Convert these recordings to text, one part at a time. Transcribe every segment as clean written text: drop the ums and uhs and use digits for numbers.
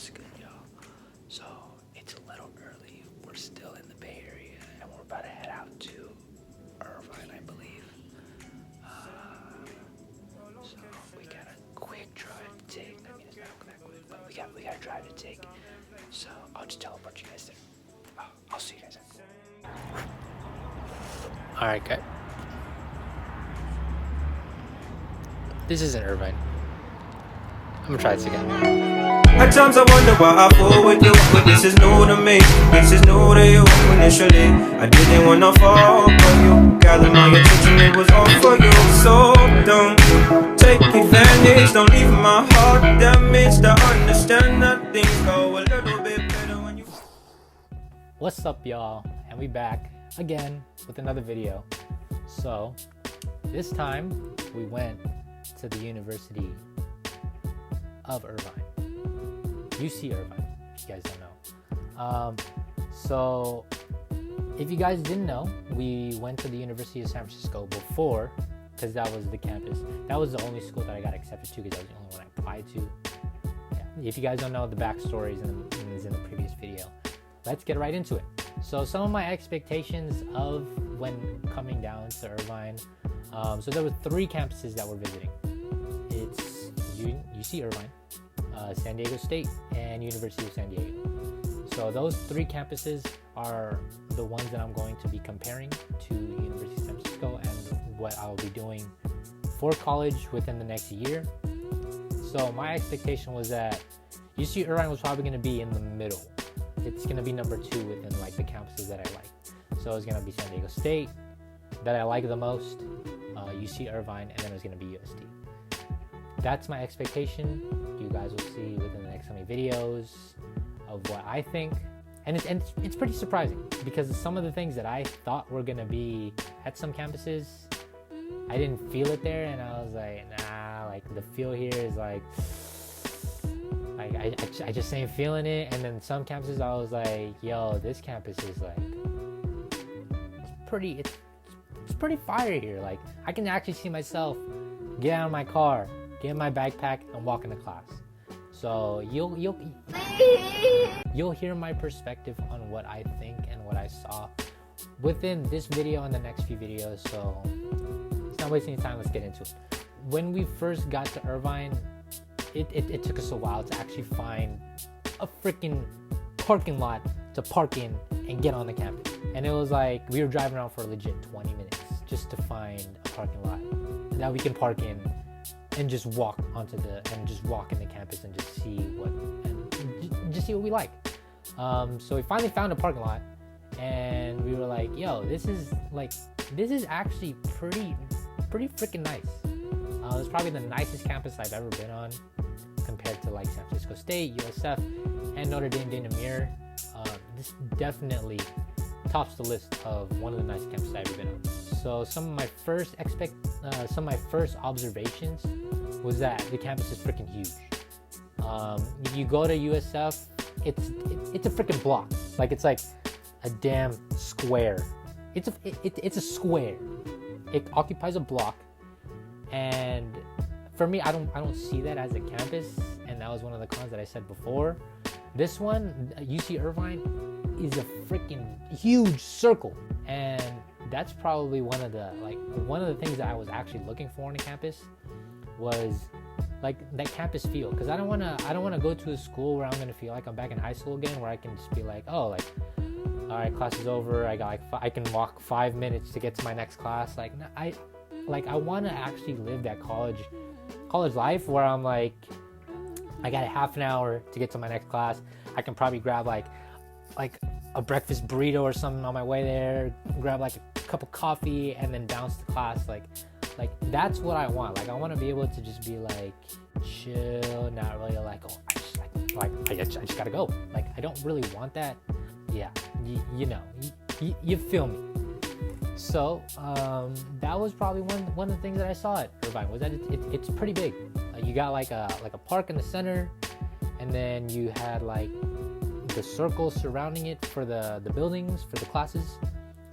What's good, y'all? So it's a little early. We're still in the Bay Area, and we're about to head out to Irvine, I believe. So we got a quick drive to take. I mean, it's not that quick, but we got a drive to take. So I'll just teleport you guys there. I'll see you guys there. All right, guys. This isn't Irvine. I'm gonna try this again. At times I wonder why I fall with you, but this is new to me. This is new to you. Initially, I didn't wanna fall for you. Gathered my attention, it was all for you. So don't take advantage. Don't leave my heart damaged. I understand that things go a little bit better when you. What's up, y'all? And we back again with another video. So this time we went to the University of Irvine, UC Irvine, if you guys don't know. So if you guys didn't know, we went to the University of San Francisco before, because that was the campus. That was the only school that I got accepted to, because that was the only one I applied to. Yeah. If you guys don't know, the backstory is in the previous video. Let's get right into it. So some of my expectations of when coming down to Irvine. So there were 3 campuses that we're visiting. It's UC Irvine, San Diego State, and University of San Diego. So those 3 campuses are the ones that I'm going to be comparing to University of San Francisco and what I'll be doing for college within the next year. So my expectation was that UC Irvine was probably going to be in the middle. It's going to be number 2 within like the campuses that I like. So it's going to be San Diego State that I like the most, UC Irvine, and then it's going to be USD. That's my expectation. You guys will see within the next coming videos of what I think. And it's pretty surprising, because some of the things that I thought were going to be at some campuses, I didn't feel it there, and I was like, nah, like the feel here is like I just ain't feeling it. And then some campuses I was like, yo, this campus is like, it's pretty fire here. Like I can actually see myself get out of my car, get in my backpack, and walk into class. So you'll hear my perspective on what I think and what I saw within this video and the next few videos. So it's not wasting any time. Let's get into it. When we first got to Irvine, it took us a while to actually find a freaking parking lot to park in and get on the campus. And it was like we were driving around for a legit 20 minutes just to find a parking lot that we can park in and just walk in the campus and just see what we like. So we finally found a parking lot, and we were like, yo, this is actually pretty freaking nice. It's probably the nicest campus I've ever been on, compared to like San Francisco State, USF, and Notre Dame de Namur. This definitely tops the list of one of the nicest campuses I've ever been on. So some of my first observations was that the campus is freaking huge. You go to USF, it's a freaking block. Like it's like a damn square. It's a square. It occupies a block, and for me, I don't see that as a campus, and that was one of the cons that I said before. This one, UC Irvine, is a freaking huge circle, and that's probably one of the things that I was actually looking for in a campus was like that campus feel, because I don't want to go to a school where I'm going to feel like I'm back in high school again, where I can just be like, oh, like, all right, class is over, I can walk 5 minutes to get to my next class. Like I want to actually live that college life where I'm like, I got a half an hour to get to my next class. I can probably grab like a breakfast burrito or something on my way there, grab like a cup of coffee, and then bounce to class. Like that's what I want. Like I want to be able to just be like chill, not really like, oh, I just gotta go. Like I don't really want that. Yeah, you feel me. So that was probably one of the things that I saw at Irvine, was that it's pretty big. You got like a park in the center, and then you had like the circle surrounding it for the buildings, for the classes.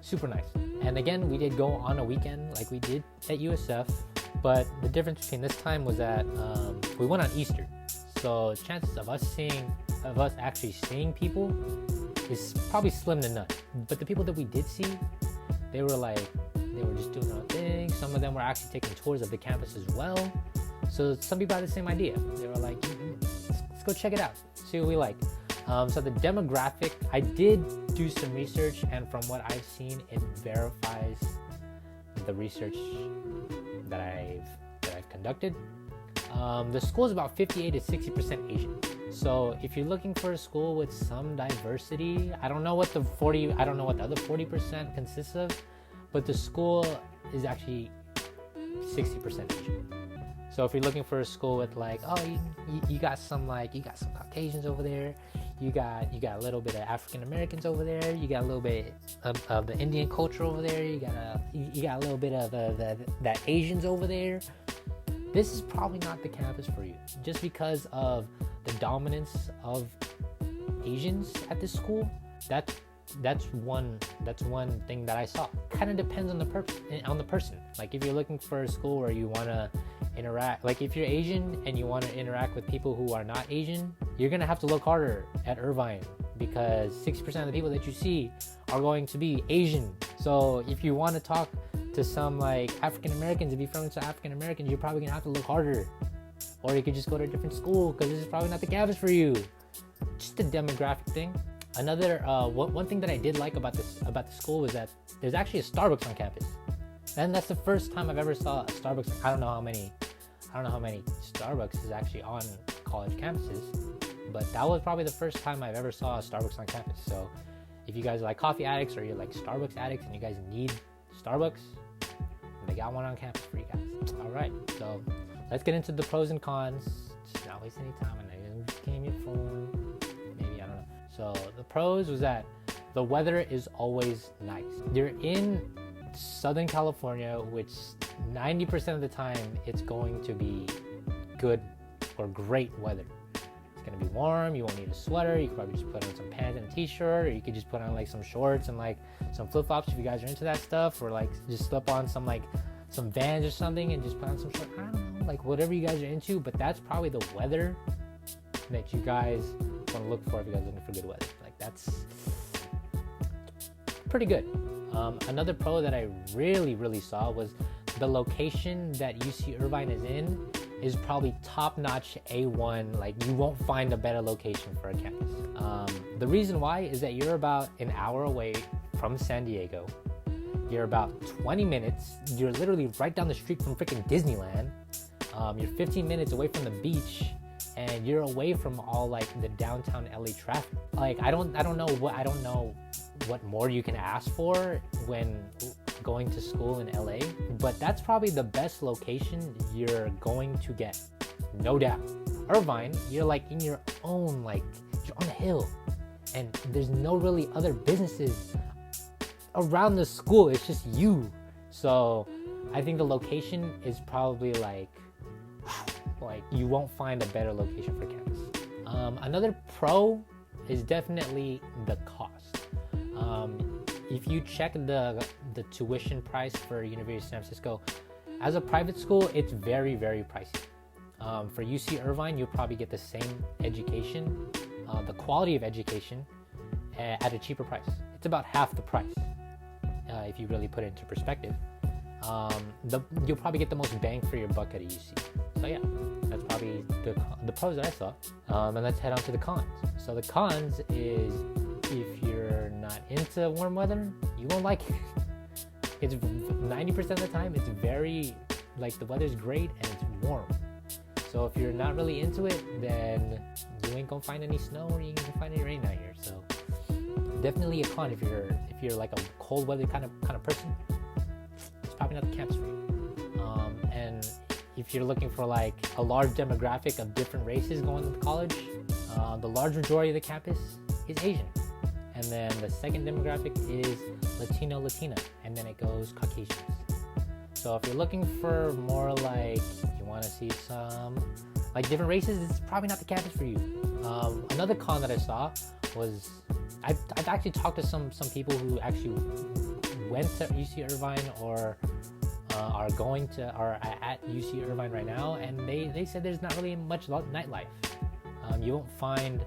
Super nice. And again, we did go on a weekend like we did at USF, but the difference between this time was that we went on Easter. So chances of us actually seeing people is probably slim to none. But the people that we did see, they were just doing their own thing. Some of them were actually taking tours of the campus as well. So some people had the same idea. They were like, let's go check it out, see what we like. So the demographic, I did do some research, and from what I've seen, it verifies the research that I've conducted. The school is about 58 to 60% Asian. So if you're looking for a school with some diversity, I don't know what the other 40% consists of, but the school is actually 60% Asian. So if you're looking for a school with like, you got some Caucasians over there, you got a little bit of African Americans over there, you got a little bit of the Indian culture over there, you got a little bit of that Asians over there, this is probably not the campus for you, just because of the dominance of Asians at this school. That's one thing that I saw. Kind of depends on the person. Like if you're looking for a school where you want to interact, like if you're Asian and you want to interact with people who are not Asian, you're gonna have to look harder at Irvine, because 60% of the people that you see are going to be Asian. So if you want to talk to some like African Americans and be friendly to African Americans, you're probably gonna have to look harder. Or you could just go to a different school, because this is probably not the campus for you. Just a demographic thing. Another one thing that I did like about the school was that there's actually a Starbucks on campus, and that's the first time I've ever saw a Starbucks. I don't know how many Starbucks is actually on college campuses, but that was probably the first time I've ever saw a Starbucks on campus. So if you guys are like coffee addicts, or you're like Starbucks addicts and you guys need Starbucks, they got one on campus for you guys. All right, so let's get into the pros and cons. Just not waste any time. I know you came here for maybe, I don't know. So the pros was that the weather is always nice. You're in Southern California, which 90% of the time it's going to be good or great weather. It's gonna be warm, you won't need a sweater, you could probably just put on some pants and a t-shirt, or you could just put on like some shorts and like some flip-flops if you guys are into that stuff, or like just slip on some Vans or something and just put on some shorts. I don't know, like whatever you guys are into, but that's probably the weather that you guys want to look for if you guys are looking for good weather. Like that's pretty good. Another pro that I really saw was the location that UC Irvine is in is probably top-notch A1. Like you won't find a better location for a campus. The reason why is that you're about an hour away from San Diego. You're about 20 minutes. You're literally right down the street from freaking Disneyland. You're 15 minutes away from the beach, and you're away from all like the downtown LA traffic. Like I don't know what more you can ask for when going to school in LA, but that's probably the best location you're going to get, no doubt. Irvine, you're like in your own, like you're on a hill, and there's no really other businesses around the school. It's just you. So I think the location is probably like you won't find a better location for campus. Another pro is definitely the cost. If you check the tuition price for University of San Francisco, as a private school, it's very pricey. For UC Irvine, you'll probably get the same education, the quality of education, at a cheaper price. It's about half the price, if you really put it into perspective. You'll probably get the most bang for your buck at a UC. So yeah, that's probably the pros that I saw. And let's head on to the cons. So the cons is, if you're not into warm weather, you won't like it. It's 90% of the time, it's very, like the weather's great and it's warm. So if you're not really into it, then you ain't gonna find any snow, or you ain't gonna find any rain out here. So definitely a con if you're like a cold weather kind of person. It's probably not the campus for you. And if you're looking for like a large demographic of different races going to college, the large majority of the campus is Asian. And then the second demographic is Latina, and then it goes Caucasians. So if you're looking for more like, you want to see some like different races, it's probably not the campus for you. Another con that I saw was, I've actually talked to some people who actually went to UC Irvine or are at UC Irvine right now, and they said there's not really much nightlife. You won't find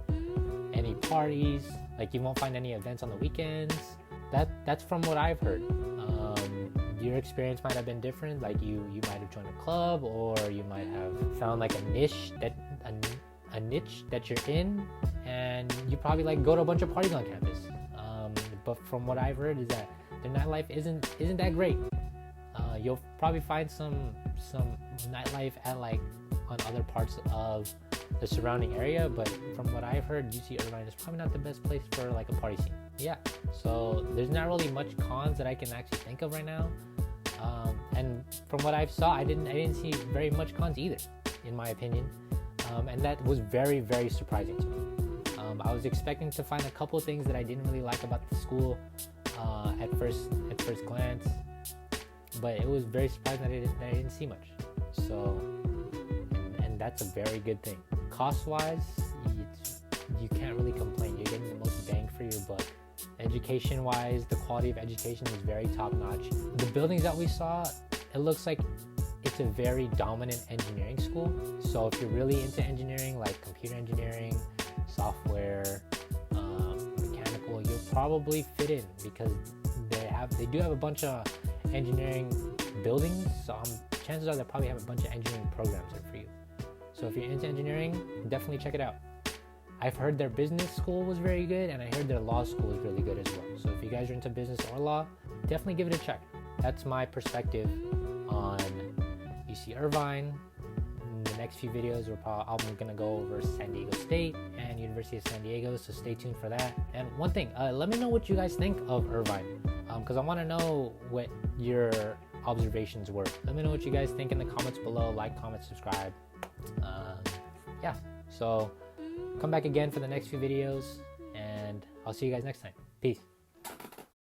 any parties, like you won't find any events on the weekends. That's from what I've heard. Your experience might have been different, like you might have joined a club, or you might have found like a niche that you're in, and you probably like go to a bunch of parties on campus. But from what I've heard is that their nightlife isn't that great. You'll probably find some nightlife at like on other parts of the surrounding area, but from what I've heard, UC Irvine is probably not the best place for like a party scene. Yeah, so there's not really much cons that I can actually think of right now. And from what I saw, I didn't see very much cons either, in my opinion. And that was very, very surprising to me. I was expecting to find a couple of things that I didn't really like about the school at first glance, but it was very surprising that I didn't see much. So, and that's a very good thing. Cost-wise, you can't really complain. You're getting the most bang for your buck. Education-wise, the quality of education is very top-notch. The buildings that we saw, it looks like it's a very dominant engineering school. So if you're really into engineering, like computer engineering, software, mechanical, you'll probably fit in because they do have a bunch of engineering buildings. So chances are they probably have a bunch of engineering programs there for you. So if you're into engineering, definitely check it out. I've heard their business school was very good, and I heard their law school was really good as well. So if you guys are into business or law, definitely give it a check. That's my perspective on UC Irvine. In the next few videos, I'm going to go over San Diego State and University of San Diego, so stay tuned for that. And one thing, let me know what you guys think of Irvine, because I want to know what your observations were. Let me know what you guys think in the comments below. Like, comment, subscribe. Yeah, so come back again for the next few videos, and I'll see you guys next time. Peace.